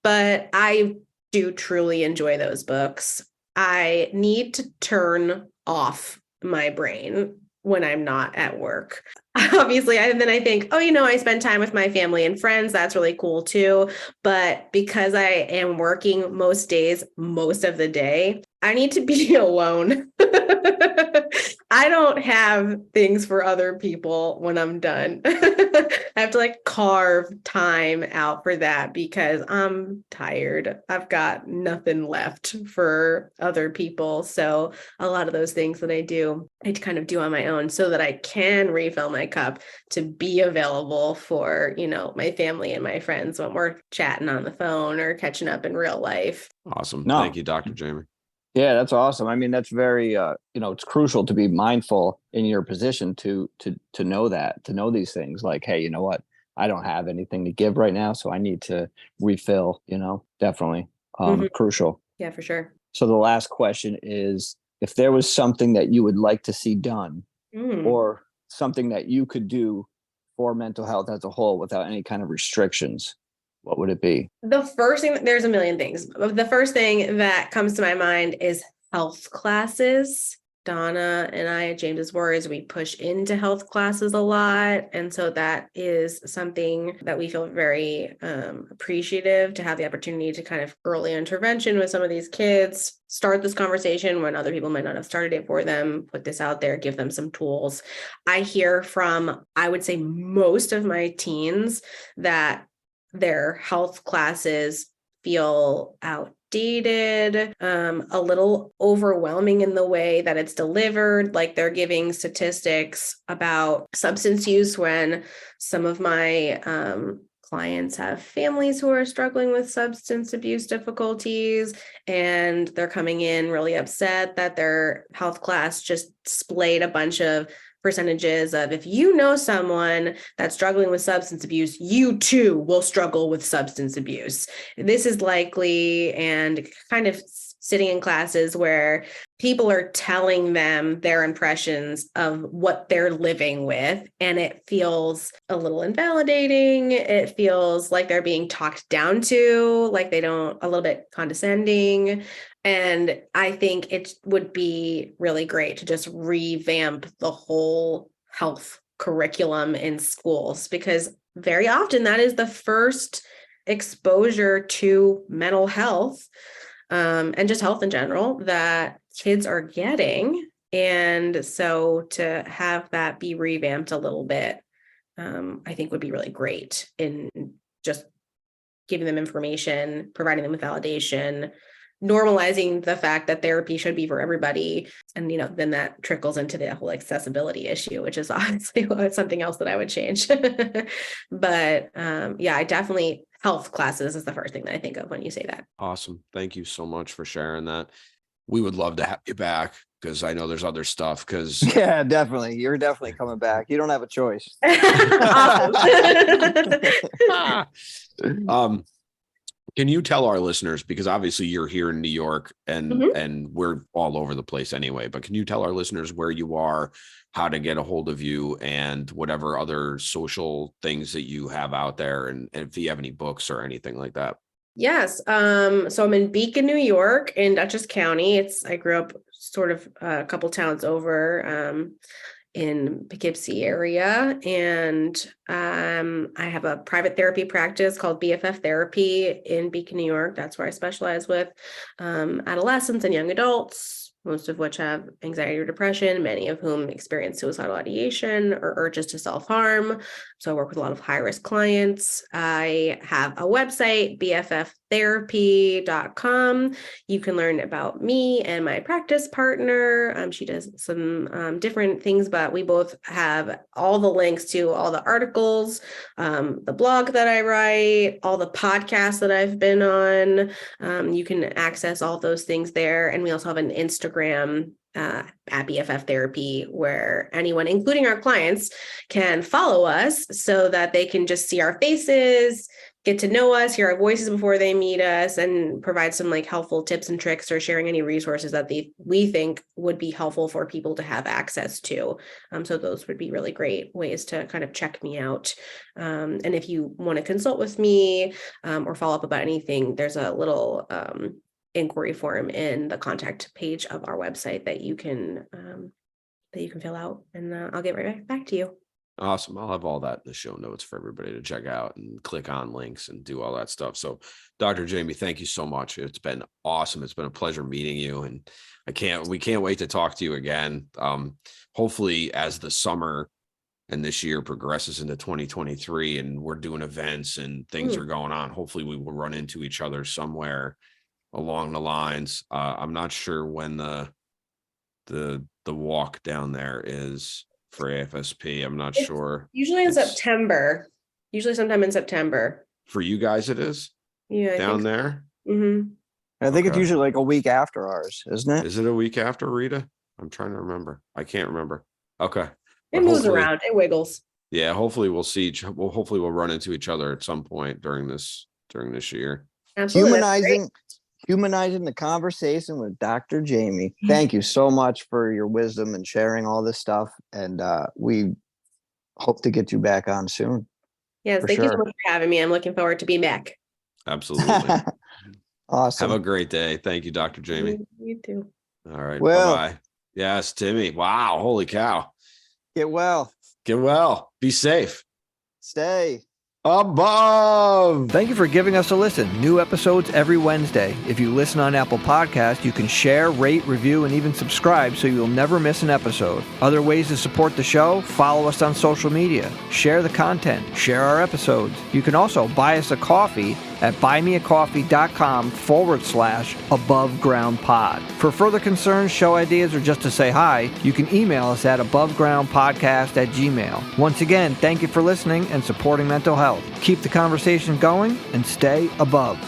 But I do truly enjoy those books. I need to turn off my brain when I'm not at work. Obviously, and then I think, I spend time with my family and friends. That's really cool too. But because I am working most days, most of the day, I need to be alone. I don't have things for other people when I'm done. I have to carve time out for that because I'm tired. I've got nothing left for other people. So a lot of those things that I do, I kind of do on my own so that I can refill my cup to be available for, my family and my friends when we're chatting on the phone or catching up in real life. Awesome. No. Thank you, Dr. Jaimee. Yeah, that's awesome. I mean, that's very, it's crucial to be mindful in your position to know to know these things. Like, hey, you know what? I don't have anything to give right now, so I need to refill. Definitely crucial. Yeah, for sure. So the last question is, if there was something that you would like to see done, or something that you could do for mental health as a whole without any kind of restrictions, what would it be? The first thing, there's a million things. The first thing that comes to my mind is health classes. Donna and I at James's Words, we push into health classes a lot. And so that is something that we feel very appreciative to have the opportunity to kind of early intervention with some of these kids, start this conversation when other people might not have started it for them, put this out there, give them some tools. I hear from, I would say, most of my teens that their health classes feel outdated, a little overwhelming in the way that it's delivered. Like they're giving statistics about substance use when some of my clients have families who are struggling with substance abuse difficulties, and they're coming in really upset that their health class just splayed a bunch of percentages of if you know someone that's struggling with substance abuse, you too will struggle with substance abuse. This is likely, and kind of sitting in classes where people are telling them their impressions of what they're living with, and it feels a little invalidating. It feels like they're being talked down to, like they don't, a little bit condescending. And I think it would be really great to just revamp the whole health curriculum in schools, because very often that is the first exposure to mental health, and just health in general, that kids are getting. And so to have that be revamped a little bit, I think would be really great in just giving them information, providing them with validation, normalizing the fact that therapy should be for everybody. And, then that trickles into the whole accessibility issue, which is obviously something else that I would change. But I definitely, health classes is the first thing that I think of when you say that. Awesome. Thank you so much for sharing that. We would love to have you back, because I know there's other stuff. Yeah, definitely. You're definitely coming back. You don't have a choice. Can you tell our listeners, because obviously you're here in New York and we're all over the place anyway, but can you tell our listeners where you are, how to get a hold of you, and whatever other social things that you have out there, and if you have any books or anything like that? Yes. So I'm in Beacon, New York, in Dutchess County. I grew up sort of a couple towns over, in Poughkeepsie area. And I have a private therapy practice called BFF Therapy in Beacon, New York. That's where I specialize with adolescents and young adults, most of which have anxiety or depression, many of whom experience suicidal ideation or urges to self-harm. So I work with a lot of high-risk clients. I have a website, bfftherapy.com. You can learn about me and my practice partner. She does some different things, but we both have all the links to all the articles, the blog that I write, all the podcasts that I've been on. You can access all those things there. And we also have an Instagram at BFF Therapy, where anyone, including our clients, can follow us so that they can just see our faces, get to know us, hear our voices before they meet us, and provide some helpful tips and tricks, or sharing any resources that we think would be helpful for people to have access to. So those would be really great ways to kind of check me out. And if you want to consult with me or follow up about anything, there's a little inquiry form in the contact page of our website that you can fill out, and I'll get right back to you. Awesome. I'll have all that in the show notes for everybody to check out and click on links and do all that stuff. So Dr. Jaimee, thank you so much. It's been awesome. It's been a pleasure meeting you, and we can't wait to talk to you again. Hopefully as the summer and this year progresses into 2023 and we're doing events and things are going on, hopefully we will run into each other somewhere along the lines. I'm not sure when the walk down there is for AFSP. I'm not sure. Usually in September. Usually sometime in September. For you guys it is? Yeah. Down there? Mm-hmm. I think it's usually like a week after ours, isn't it? Is it a week after, Rita? I'm trying to remember. I can't remember. Okay. It moves around. It wiggles. Yeah. Hopefully we'll run into each other at some point during this year. Absolutely. Humanizing the conversation with Dr. Jaimee. Thank you so much for your wisdom and sharing all this stuff. And we hope to get you back on soon. Yes, thank you so much for having me. I'm looking forward to being back. Absolutely. Awesome. Have a great day. Thank you, Dr. Jaimee. You too. All right. Well, bye-bye. Yes, Timmy. Wow. Holy cow. Get well. Get well. Be safe. Stay above. Thank you for giving us a listen. New episodes every Wednesday. If you listen on Apple Podcasts, you can share, rate, review, and even subscribe so you'll never miss an episode. Other ways to support the show: follow us on social media, share the content, share our episodes. You can also buy us a coffee at buymeacoffee.com/abovegroundpod. For further concerns, show ideas, or just to say hi, you can email us at abovegroundpodcast@gmail.com. Once again, thank you for listening and supporting mental health. Keep the conversation going and stay above.